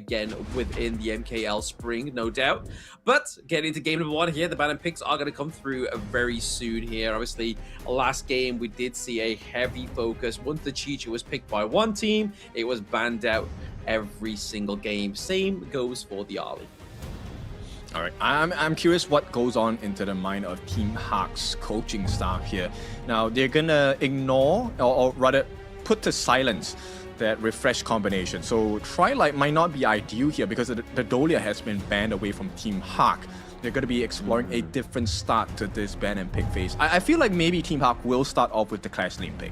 again within the MKL spring, no doubt. But getting into game number 1 here, the ban and picks are going to come through very soon here. Obviously, last game we did see a heavy focus. Once the Chicha was picked by one team, it was banned out every single game. Same goes for the Ali. All right, I'm curious what goes on into the mind of Team HAQ's coaching staff here. Now, they're gonna ignore, or rather put to silence that refresh combination. So Twilight might not be ideal here because the Dolia has been banned away from Team HAQ. They're going to be exploring a different start to this ban and pick phase. I feel like maybe Team HAQ will start off with the Clash Lane pick.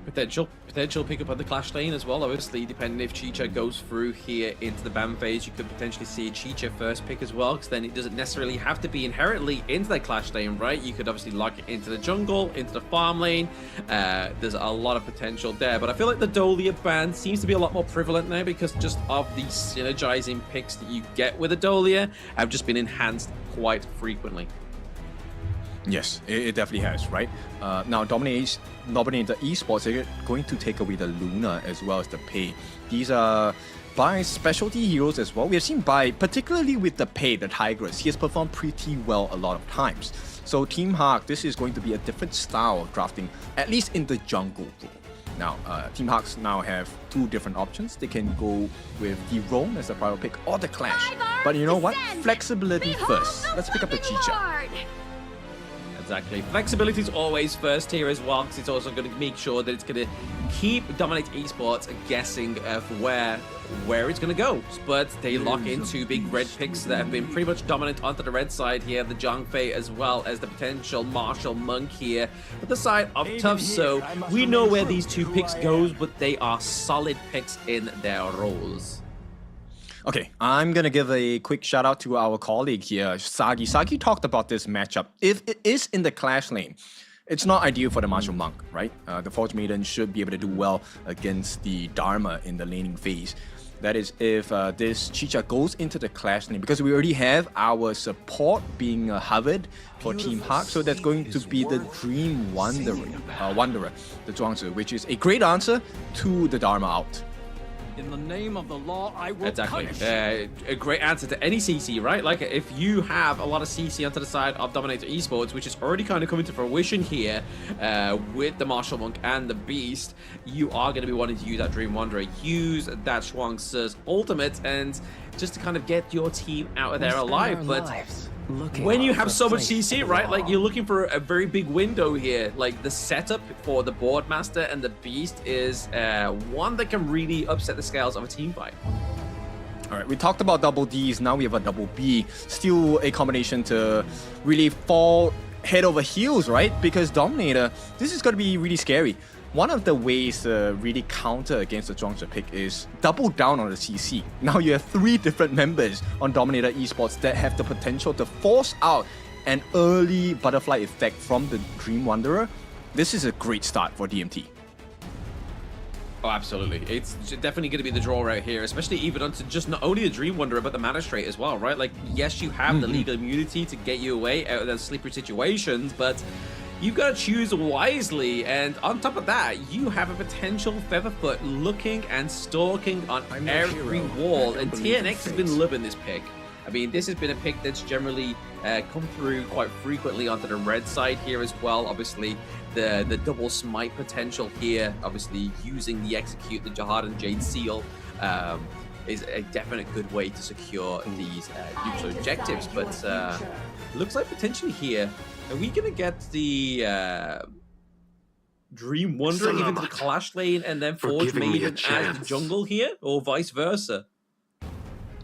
Potential pickup on the Clash Lane as well. Obviously, depending if Chicha goes through here into the ban phase, you could potentially see Chicha first pick as well, because then it doesn't necessarily have to be inherently into that Clash Lane, right? You could obviously lock it into the jungle, into the farm lane. There's a lot of potential there, but I feel like the Dolia ban seems to be a lot more prevalent now because just of the synergizing picks that you get with a Dolia have just been enhanced quite frequently. Yes, it definitely has, right? Now, Dominator Esports are going to take away the Luna as well as the Pei. These are by specialty heroes as well. We have seen by, particularly with the Pei, the Tigress, he has performed pretty well a lot of times. So Team HAQ, this is going to be a different style of drafting, at least in the jungle role. Now, Team HAQ now have 2 different options. They can go with the Roam as the prior pick or the Clash. But you know what? Flexibility first. Let's pick up the Chicha. Exactly. Flexibility is always first here as well, because it's also going to make sure that it's going to keep Dominator Esports guessing for where it's going to go. But they lock in 2 big red picks that have been pretty much dominant onto the red side here. The Zhangfei as well as the potential Martial Monk here. But the side of Tough, so we know where these 2 picks goes, but they are solid picks in their roles. Okay, I'm going to give a quick shout out to our colleague here, Sagi. Sagi talked about this matchup. If it is in the Clash lane, it's not ideal for the Martial Monk, right? The Forge Maiden should be able to do well against the Dharma in the laning phase. That is if this Chicha goes into the Clash lane, because we already have our support being hovered for Team HAQ, so that's going to be the Dream Wanderer, the Zhuangzi, which is a great answer to the Dharma out. In the name of the law, I will punish. A great answer to any CC, right? Like, if you have a lot of CC onto the side of Dominator Esports, which is already kind of coming to fruition here with the Martial Monk and the Beast, you are going to be wanting to use that Dream Wanderer, use that Zhuangzi's ultimate, and just to kind of get your team out of there alive. But when you have so much CC, right, like, you're looking for a very big window here. Like, the setup for the Boardmaster and the Beast is one that can really upset the scales of a team fight. All right, we talked about double Ds, now we have a double B. Still a combination to really fall head over heels, right? Because Dominator, this is going to be really scary. One of the ways to really counter against the Zhuangzi pick is double down on the CC. Now you have 3 different members on Dominator Esports that have the potential to force out an early butterfly effect from the Dream Wanderer. This is a great start for DMT. Oh, absolutely. It's definitely going to be the draw right here, especially even onto just not only the Dream Wanderer, but the Magistrate as well, right? Like, yes, you have the legal immunity to get you away out of those slippery situations, but you've got to choose wisely, and on top of that, you have a potential Featherfoot looking and stalking on every wall, and TNX has been loving this pick. I mean, this has been a pick that's generally come through quite frequently onto the red side here as well. Obviously, the double smite potential here, obviously using the Execute, the Jihad and Jade Seal, is a definite good way to secure these neutral objectives. But looks like potentially here, are we going to get the Dream Wanderer even to the Clash lane and then Forge Maiden as the jungle here, or vice versa?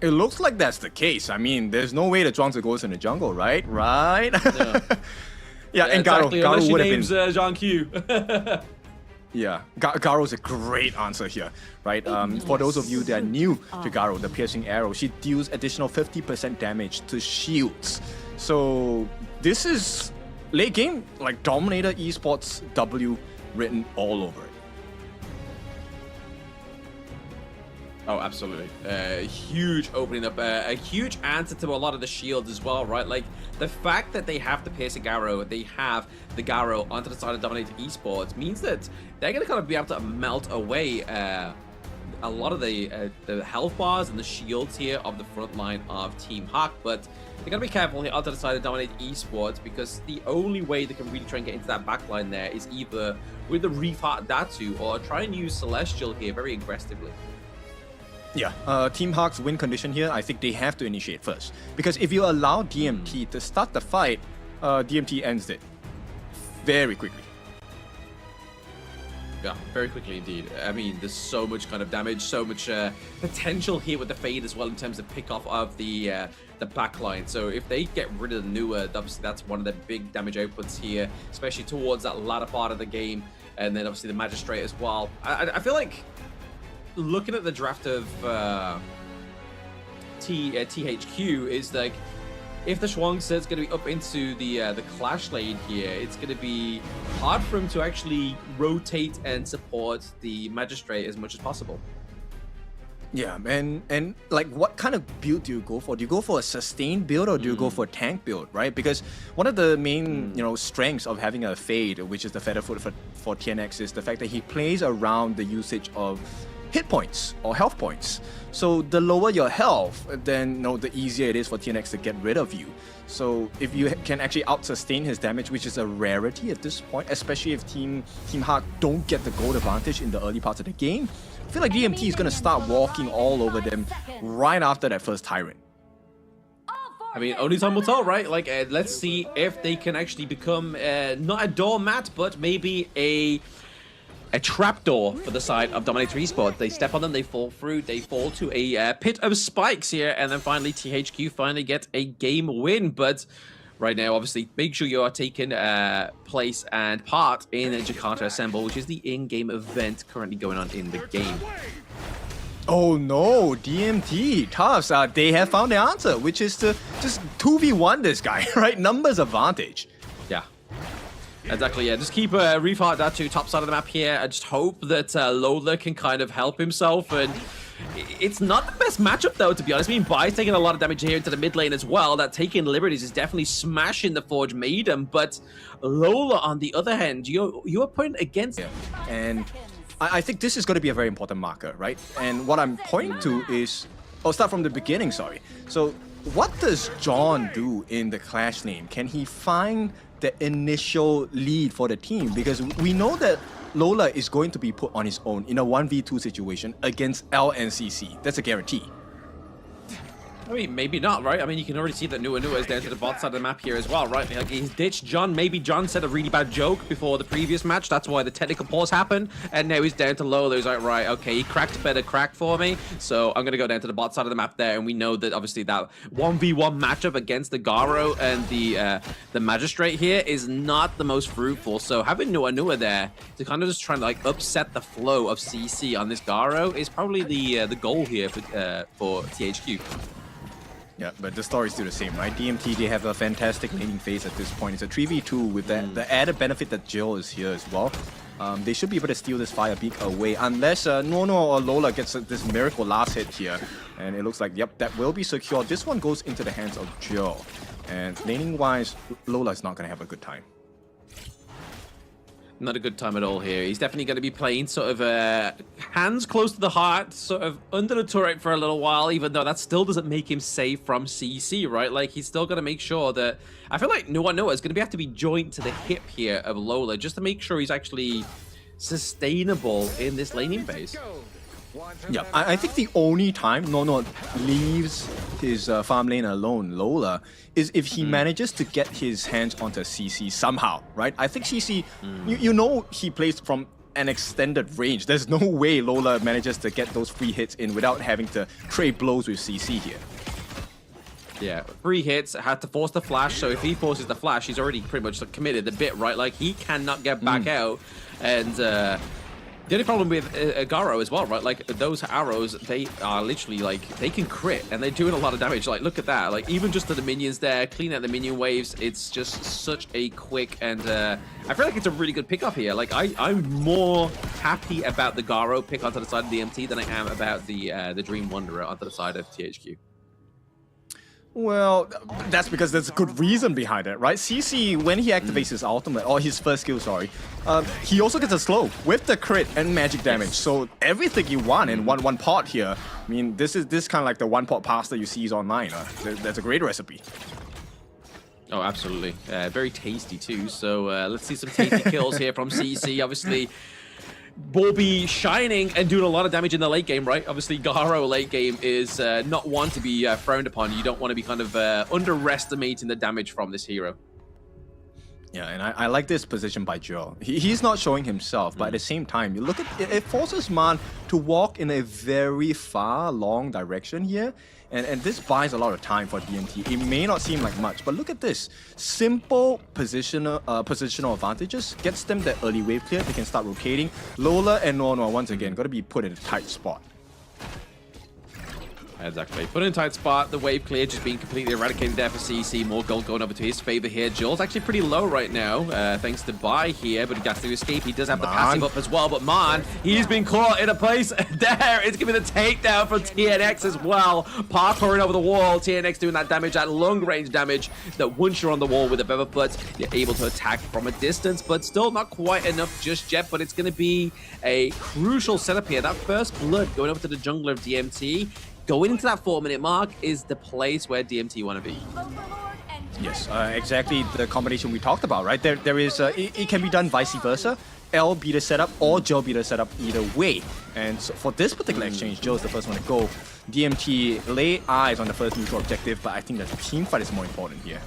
It looks like that's the case. I mean, there's no way the Zhuangzi goes in the jungle, right? Right? No. Yeah, and exactly. Garo would have been... Zhang Q. Yeah, Garo's a great answer here, right? For those of you that are new to Garo, the Piercing Arrow, she deals additional 50% damage to shields. So this is late game, like Dominator Esports W written all over it. Oh, absolutely. Huge opening up, a huge answer to a lot of the shields as well, right? Like, the fact that they have the Piercing Arrow, they have the Garo onto the side of Dominator Esports means that they're going to kind of be able to melt away a lot of the health bars and the shields here of the front line of Team HAQ, but they gotta be careful here onto the side of Dominate Esports, because the only way they can really try and get into that backline there is either with the Reefheart Datu or try and use Celestial here very aggressively. Yeah, Team HAQ's win condition here, I think they have to initiate first. Because if you allow DMT to start the fight, DMT ends it very quickly. Yeah, very quickly indeed. I mean, there's so much kind of damage, so much potential here with the Fade as well in terms of pick off of the backline. So if they get rid of the Nua, obviously that's one of the big damage outputs here, especially towards that latter part of the game. And then obviously the Magistrate as well. I feel like looking at the draft of THQ is like, if the Shuangzi is going to be up into the Clash lane here, it's going to be hard for him to actually rotate and support the Magistrate as much as possible. Yeah, and like, what kind of build do you go for? Do you go for a sustained build or do you go for a tank build, right? Because one of the main, strengths of having a Fade, which is the feather foot for TNX, is the fact that he plays around the usage of hit points or health points. So the lower your health, then the easier it is for TNX to get rid of you. So if you can actually out-sustain his damage, which is a rarity at this point, especially if Team HAQ don't get the gold advantage in the early parts of the game, I feel like DMT is going to start walking all over them right after that first Tyrant. I mean, only time will tell, right? Like, let's see if they can actually become not a doormat, but maybe a trapdoor for the side of Dominator Esports. They step on them, they fall through, they fall to a pit of spikes here, and then finally THQ finally get a game win. But right now, obviously, make sure you are taking place and part in Jakarta Assemble, which is the in-game event currently going on in the game. Oh no, DMT, Tufts, they have found the answer, which is to just 2v1 this guy, right? Numbers advantage. Yeah. Exactly, yeah. Just keep Reefheart Datu top side of the map here. I just hope that Lola can kind of help himself. And it's not the best matchup, though, to be honest. I mean, Bai's taking a lot of damage here into the mid lane as well. That taking liberties is definitely smashing the Forge Maiden. But Lola, on the other hand, you are putting against... Yeah. And I think this is going to be a very important marker, right? And what I'm pointing to is... I'll start from the beginning, sorry. So what does John do in the Clash lane? Can he find the initial lead for the team? Because we know that Lola is going to be put on his own in a 1v2 situation against LNCC. That's a guarantee. I mean, maybe not, right? I mean, you can already see that Nua is down to the bot side of the map here as well, right? Like, he's ditched John. Maybe John said a really bad joke before the previous match. That's why the technical pause happened. And now he's down to Lola. He's like, right, okay, he cracked a better crack for me. So I'm going to go down to the bot side of the map there. And we know that, obviously, that 1v1 matchup against the Garo and the Magistrate here is not the most fruitful. So having Nua there to kind of just try to, like, upset the flow of CC on this Garo is probably the goal here for THQ. Yeah, but the story's still the same, right? DMT, they have a fantastic laning phase at this point. It's a 3v2 with the added benefit that Jill is here as well. They should be able to steal this Fire Beak away, unless Nono or Lola gets this miracle last hit here. And it looks like, yep, that will be secured. This one goes into the hands of Jill. And laning-wise, Lola is not going to have a good time. Not a good time at all here. He's definitely going to be playing sort of hands close to the heart, sort of under the turret for a little while, even though that still doesn't make him safe from CC, right? Like, he's still going to make sure that... I feel like Noah is going to have to be joined to the hip here of Lola, just to make sure he's actually sustainable in this laning phase. Yeah, I think the only time Nono leaves his farm lane alone, Lola, is if he manages to get his hands onto CC somehow, right? I think CC, you know he plays from an extended range. There's no way Lola manages to get those free hits in without having to trade blows with CC here. Yeah, 3 hits, had to force the flash, so if he forces the flash, he's already pretty much committed the bit, right? Like, he cannot get back out, and... the only problem with Garo as well, right? Like, those arrows, they are literally, like, they can crit, and they're doing a lot of damage. Like, look at that. Like, even just to the minions there, clean out the minion waves, it's just such a quick, and I feel like it's a really good pick up here. Like, I'm more happy about the Garo pick onto the side of the MT than I am about the Dream Wanderer onto the side of THQ. Well, that's because there's a good reason behind it, right? CC, when he activates his ultimate, or his first skill, sorry, he also gets a slow with the crit and magic damage. So everything you want in one pot here. I mean, this kind of like the one pot pasta you see online. That's a great recipe. Oh, absolutely. Very tasty too. So let's see some tasty kills here from CC. Obviously, will be shining and doing a lot of damage in the late game, right? Obviously, Garo late game is not one to be frowned upon. You don't want to be kind of underestimating the damage from this hero. Yeah, and I like this position by Joe. He's not showing himself, but at the same time, you look at it forces Man to walk in a very far, long direction here. And this buys a lot of time for DMT. It may not seem like much, but look at this. Simple positional advantages gets them that early wave clear. They can start rotating. Lola and Noa once again got to be put in a tight spot. Exactly. Put in a tight spot. The wave clear just being completely eradicated there for CC. More gold going over to his favor here. Jules actually pretty low right now, thanks to Bai here, but he got to escape. He does have the passive up as well, but Man, he's been caught in a place there. It's giving the takedown from TNX as well. Parkouring over the wall. TNX doing that damage, that long range damage, that once you're on the wall with a Feather Foot, you're able to attack from a distance, but still not quite enough just yet. But it's going to be a crucial setup here. That first blood going over to the jungler of DMT. Going into that 4-minute mark is the place where DMT want to be. Yes, exactly the combination we talked about, right? There is, it can be done vice versa. L be the setup or Joe be the setup either way. And so for this particular exchange, Joe is the first one to go. DMT lay eyes on the first neutral objective, but I think that the team fight is more important here.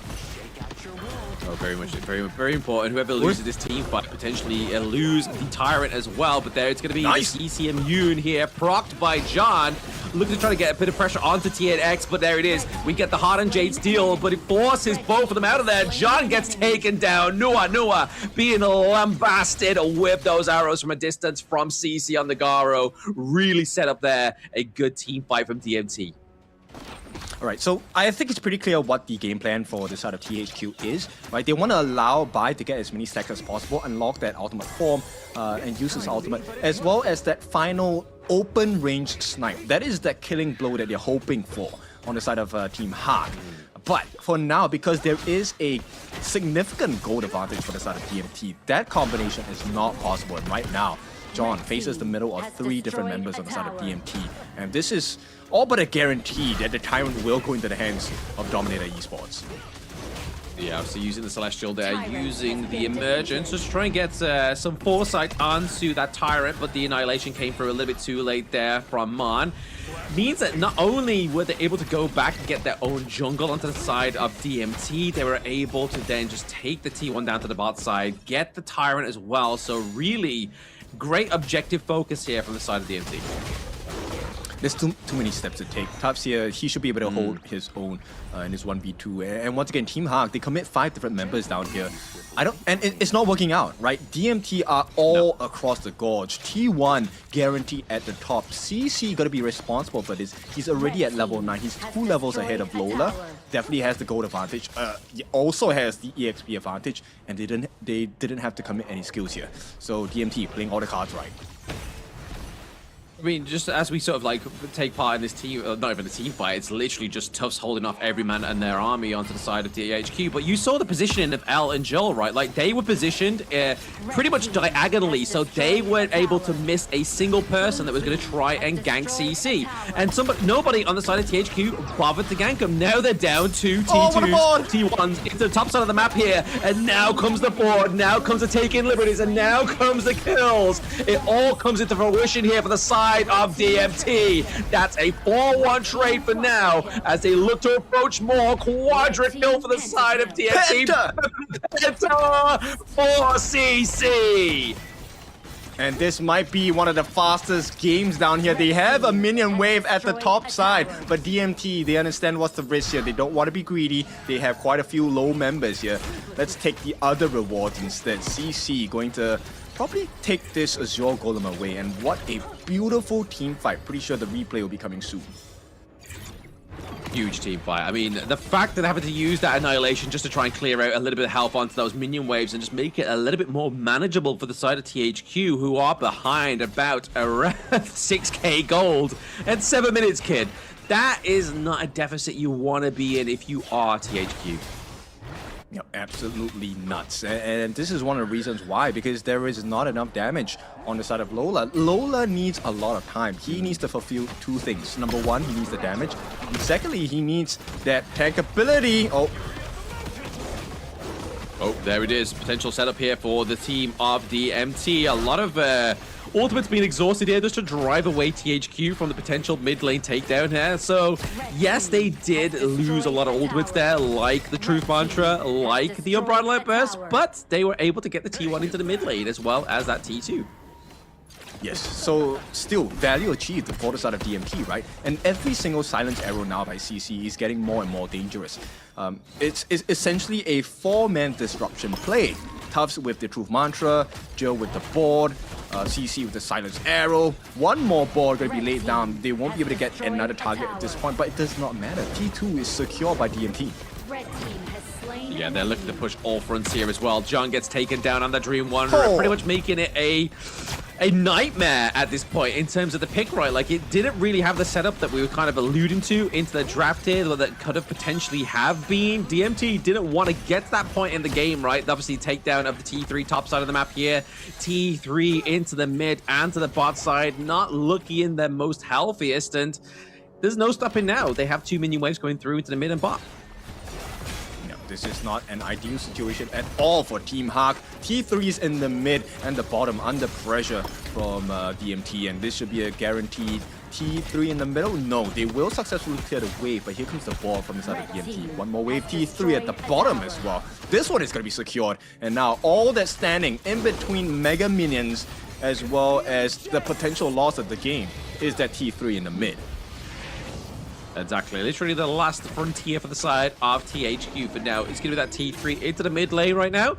Oh, very much, very important. Whoever loses this team fight potentially lose the Tyrant as well. But there it's going to be nice. CC immune here, procced by John. Looking to try to get a bit of pressure onto TNX, but there it is. We get the Heart and Jade steal, but it forces both of them out of there. John gets taken down. Noa being lambasted with those arrows from a distance from CC on the Garo. Really set up there a good team fight from DMT. Alright, so I think it's pretty clear what the game plan for the side of THQ is, right? They want to allow Bai to get as many stacks as possible, unlock that ultimate form, and use his ultimate, as well as that final open range snipe. That is that killing blow that they're hoping for on the side of Team HAQ. But for now, because there is a significant gold advantage for the side of DMT, that combination is not possible. And right now, John faces the middle of 3 different members on the side of DMT. And this is all but a guarantee that the Tyrant will go into the hands of Dominator Esports. Yeah, obviously using the Celestial there, using the Emergence, just trying to get some foresight onto that Tyrant, but the Annihilation came through a little bit too late there from Man. Means that not only were they able to go back and get their own jungle onto the side of DMT, they were able to then just take the T1 down to the bot side, get the Tyrant as well. So really great objective focus here from the side of DMT. There's too many steps to take. Tubbs here, he should be able to hold his own in his 1v2. And once again, Team HAQ, they commit 5 different members down here. It's not working out, right? DMT are all across the gorge. T1 guaranteed at the top. CC gotta be responsible for this. He's already at level 9. He's 2 levels ahead of Lola. Definitely has the gold advantage. He also has the EXP advantage, and they didn't have to commit any skills here. So DMT playing all the cards right. I mean, just as we sort of like take part in this team, not even a team fight, it's literally just Tufts holding off every man and their army onto the side of DHQ. But you saw the positioning of L and Joel, right? Like they were positioned pretty much diagonally, so they weren't able to miss a single person that was going to try and gank CC. And nobody on the side of THQ bothered to gank them. Now they're down to T2s, T1s into the top side of the map here, and now comes the board, now comes the taking liberties, and now comes the kills. It all comes into fruition here for the side of DMT. That's a 4-1 trade for now as they look to approach more. Quadra kill for the side of DMT. Penta for CC. And this might be one of the fastest games down here. They have a minion wave at the top side, but DMT, they understand what's the risk here. They don't want to be greedy. They have quite a few low members here. Let's take the other rewards instead. CC going to probably take this Azure Golem away, and what a beautiful team fight. Pretty sure the replay will be coming soon. Huge team fight. I mean, the fact that they're having to use that Annihilation just to try and clear out a little bit of health onto those minion waves and just make it a little bit more manageable for the side of THQ, who are behind about around 6k gold and 7 minutes, kid. That is not a deficit you want to be in if you are THQ. Yeah, absolutely nuts. And this is one of the reasons why, because there is not enough damage on the side of Lola. Lola needs a lot of time. He needs to fulfill two things. Number one, he needs the damage. And secondly, he needs that tank ability. Oh, there it is. Potential setup here for the team of DMT. A lot of ultimates being exhausted here just to drive away THQ from the potential mid lane takedown here. So, yes, they did lose a lot of ultimates there, like the Truth Mantra, like the Unbridled Outburst, but they were able to get the T1 into the mid lane as well as that T2. Yes, so still value achieved for the side of DMT, right? And every single silence arrow now by CC is getting more and more dangerous. It's essentially a 4-man disruption play. Tufts with the Truth Mantra, Joe with the board, CC with the silence arrow. One more board going to be laid down. They won't be able to get another target at this point, but it does not matter. T2 is secure by DMT. Yeah, they're looking to push all fronts here as well. John gets taken down on the Dream Wanderer, pretty much making it a nightmare at this point in terms of the pick, right? Like, it didn't really have the setup that we were kind of alluding to into the draft here that could have potentially have been. DMT didn't want to get to that point in the game, right? Obviously, takedown of the T3 top side of the map here. T3 into the mid and to the bot side, not looking their most healthiest, and there's no stopping now. They have 2 minion waves going through into the mid and bot. This is not an ideal situation at all for Team HAQ. T3 is in the mid and the bottom under pressure from DMT, and this should be a guaranteed T3 in the middle. No, they will successfully clear the wave, but here comes the ball from the side of DMT. One more wave, T3 at the bottom as well. This one is going to be secured, and now all that's standing in between Mega Minions as well as the potential loss of the game is that T3 in the mid. Exactly, literally the last frontier for the side of THQ for now. It's going to be that T3 into the mid lane right now.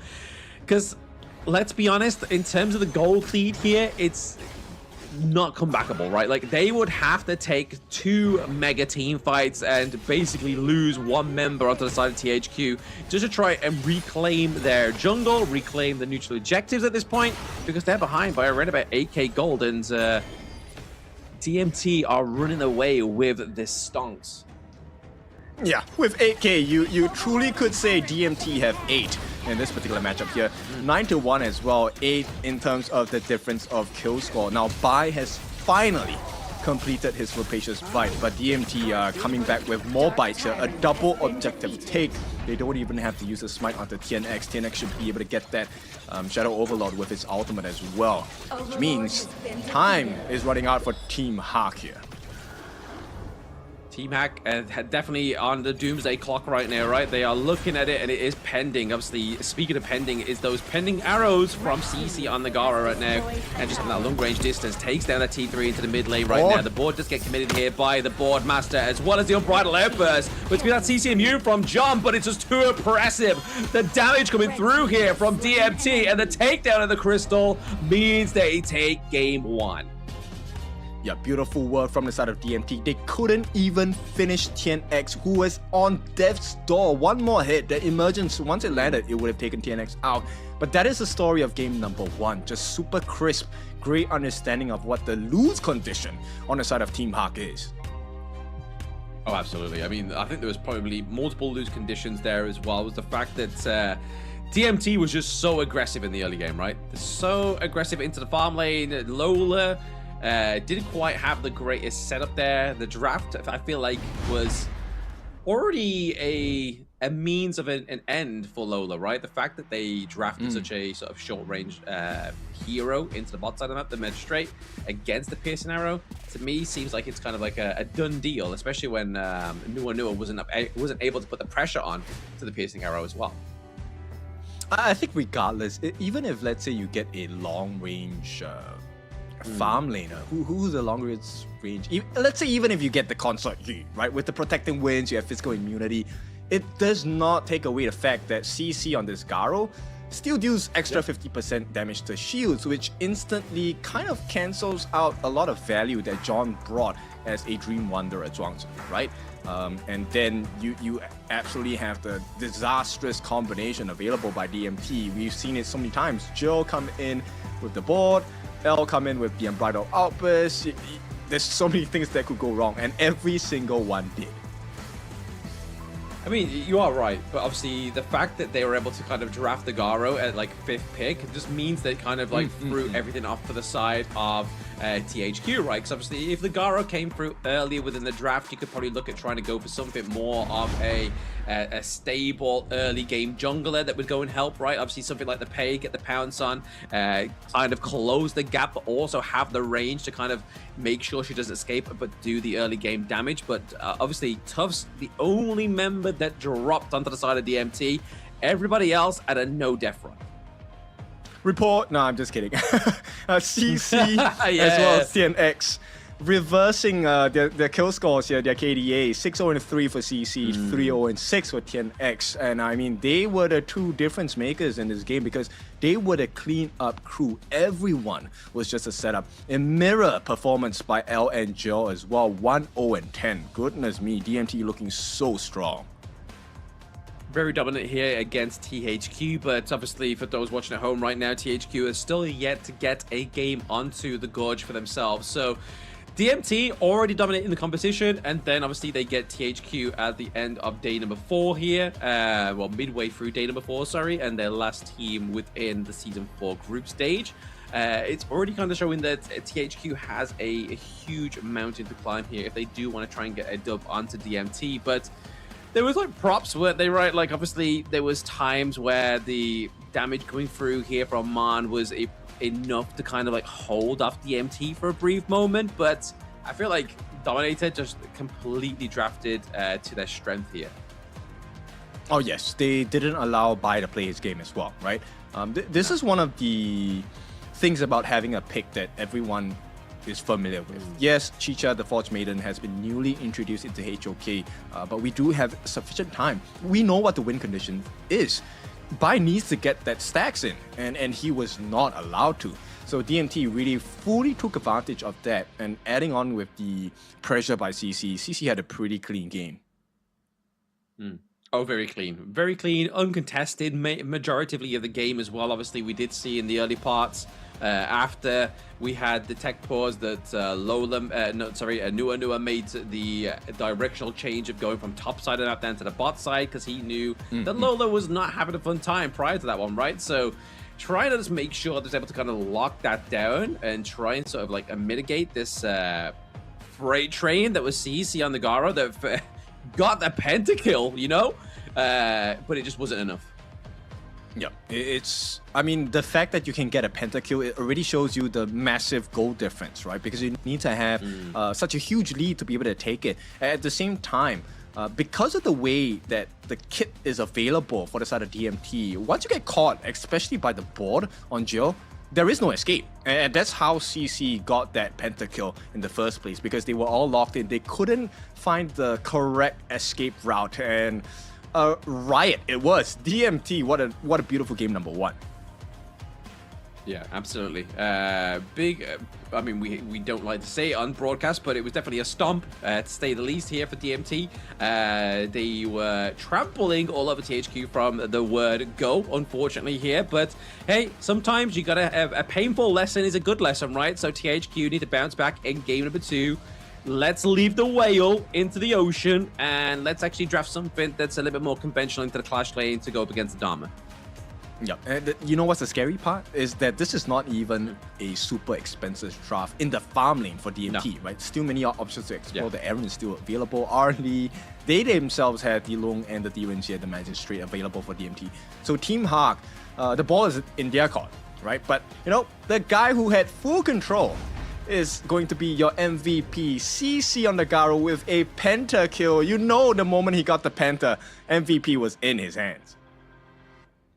Because, let's be honest, in terms of the gold lead here, it's not comebackable, right? Like, they would have to take 2 mega team fights and basically lose 1 member onto the side of THQ just to try and reclaim their jungle, reclaim the neutral objectives at this point, because they're behind by around about 8k gold, and DMT are running away with this stonks. Yeah, with 8k, you truly could say DMT have 8 in this particular matchup here. 9-1 as well, 8 in terms of the difference of kill score. Now, Bai has finally completed his rapacious bite, but DMT coming back with more bites here, a double objective take. They don't even have to use a smite onto TNX. TNX should be able to get that Shadow Overlord with his ultimate as well, which means time is running out for Team HAQ here. Team HAQ definitely on the doomsday clock right now, right? They are looking at it, and it is pending. Obviously, speaking of pending, is those pending arrows from CC on the Gara right now. And just from that long range distance, takes down that T3 into the mid lane right now. The board just get committed here by the board master, as well as the Unbridled Outburst. But it's been that CC immune from John, but it's just too impressive. The damage coming through here from DMT, and the takedown of the crystal means they take game 1. Yeah, beautiful work from the side of DMT. They couldn't even finish TNX, who was on death's door. One more hit, the emergence, once it landed, it would have taken TNX out. But that is the story of game number 1. Just super crisp, great understanding of what the lose condition on the side of Team HAQ is. Oh, absolutely. I mean, I think there was probably multiple lose conditions there as well. Was the fact that DMT was just so aggressive in the early game, right? So aggressive into the farm lane. Lola didn't quite have the greatest setup there. The draft, I feel like, was already a means of an end for Lola, right? The fact that they drafted such a sort of short-range hero into the bot side of the map, the Magistrate, against the Piercing Arrow, to me seems like it's kind of like a done deal, especially when Nua wasn't able to put the pressure on to the Piercing Arrow as well. I think regardless, even if, let's say, you get a long-range farm laner, who's the longest range? Let's say even if you get the Consort Yu, right? With the protecting winds, you have physical immunity. It does not take away the fact that CC on this Garo still deals extra 50% damage to shields, which instantly kind of cancels out a lot of value that John brought as a Dream Wanderer Zhuangzi, right? And then you absolutely have the disastrous combination available by DMT. We've seen it so many times. Joe come in with the board, L come in with the Unbridled Outburst. there's so many things that could go wrong, and every single one did. I mean, you are right, but obviously the fact that they were able to kind of draft the Garo at like 5th pick just means they kind of like threw everything off to the side of THQ, right? Because obviously if the Garo came through earlier within the draft, you could probably look at trying to go for something more of a stable early game jungler that would go and help, right? Obviously something like the Pei, get the pounce on, kind of close the gap, but also have the range to kind of make sure she doesn't escape, but do the early game damage. But obviously Tuff's the only member that dropped onto the side of DMT. Everybody else at a no death run. Report. No, I'm just kidding. CC as well as TNX reversing their kill scores here, their KDA. 6-0-3 for CC, 3-0-6 for TNX. And I mean, they were the two difference makers in this game because they were the clean up crew. Everyone was just a setup. A mirror performance by L and Joe as well. 1-0-10. Goodness me, DMT looking so strong. Very dominant here against THQ, but obviously for those watching at home right now, THQ is still yet to get a game onto the Gorge for themselves. So DMT already dominating the competition, and then obviously they get THQ at the end of day number 4 here. Well, midway through day number 4, sorry, and their last team within the Season 4 group stage. It's already kind of showing that THQ has a huge mountain to climb here if they do want to try and get a dub onto DMT, but there was like props, weren't they, right? Like obviously there was times where the damage going through here from Mon was enough to kind of like hold off DMT for a brief moment, but I feel like Dominator just completely drafted to their strength here. Oh yes, they didn't allow Bai to play his game as well, right? This is one of the things about having a pick that everyone is familiar with. Yes, Chicha, the Forge Maiden, has been newly introduced into HOK, but we do have sufficient time. We know what the win condition is. Bai needs to get that stacks in, and he was not allowed to. So DMT really fully took advantage of that, and adding on with the pressure by CC had a pretty clean game. Oh, very clean, uncontested, majoritively of the game as well. Obviously, we did see in the early parts, after we had the tech pause that Nua made the directional change of going from top side of that down to the bot side because he knew that Lola was not having a fun time prior to that one, right? So trying to just make sure that he's able to kind of lock that down and try and sort of like mitigate this freight train that was CC on the Garo that got the pentakill, you know? But it just wasn't enough. Yeah, I mean, the fact that you can get a pentakill, it already shows you the massive goal difference, right? Because you need to have such a huge lead to be able to take it. At the same time, because of the way that the kit is available for the side of DMT, once you get caught, especially by the board on Jill, there is no escape. And that's how CC got that pentakill in the first place, because they were all locked in. They couldn't find the correct escape route, and riot it was. DMT, what a beautiful game number 1. Yeah, absolutely. Big, I mean, we don't like to say it on broadcast, but it was definitely a stomp, to say the least, here for DMT. They were trampling all over THQ from the word go, unfortunately, here. But hey, sometimes you gotta have a painful lesson is a good lesson, right? So THQ need to bounce back in game number 2. Let's leave the whale into the ocean, and let's actually draft something that's a little bit more conventional into the clash lane to go up against the Dharma. Yeah, and you know what's the scary part? Is that this is not even a super expensive draft in the farm lane for DMT, right? Still many options to explore. Yeah. The Aaron is still available. Arlie, they themselves had the Long and the Direnjie, the Magistrate available for DMT. So Team HAQ, the ball is in their court, right? But, you know, the guy who had full control is going to be your MVP, CC on the Garo with a pentakill. You know, the moment he got the penta, MVP was in his hands.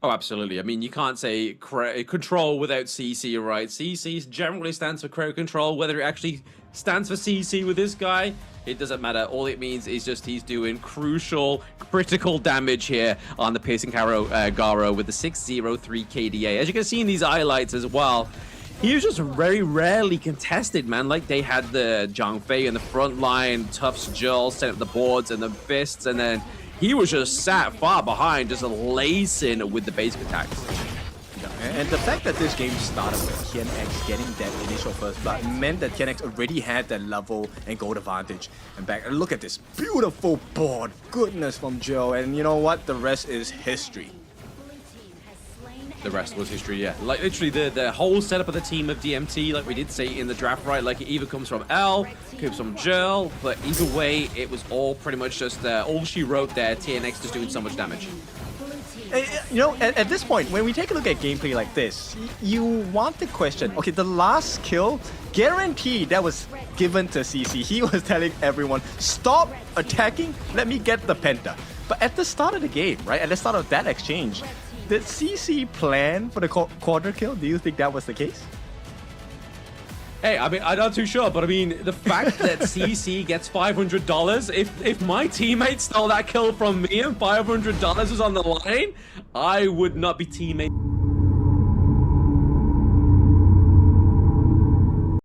Oh, absolutely. I mean, you can't say control without CC, right? CC generally stands for crowd control. Whether it actually stands for CC with this guy, it doesn't matter. All it means is just he's doing crucial, critical damage here on the Piercing Garo with the 603 KDA. As you can see in these highlights as well, he was just very rarely contested, man. Like, they had the Zhang Fei in the front line, Tuff's Jill set up the boards and the fists, and then he was just sat far behind, just lacing with the basic attacks. And the fact that this game started with TNX getting that initial first blood meant that TNX already had that level and gold advantage. And back, look at this beautiful board, goodness from Joe. And you know what? The rest is history. The rest was history, yeah. Like, literally, the whole setup of the team of DMT, like we did say in the draft, right? Like, it either comes from L, comes from Joel, but either way, it was all pretty much just all she wrote there, TNX just doing so much damage. You know, at this point, when we take a look at gameplay like this, you want to question, okay, the last kill, guaranteed that was given to CC. He was telling everyone, stop attacking, let me get the Penta. But at the start of the game, right, at the start of that exchange, did CC plan for the quarter kill? Do you think that was the case? Hey, I mean, I'm not too sure, but I mean, the fact that CC gets $500, if my teammate stole that kill from me and $500 was on the line, I would not be teammate.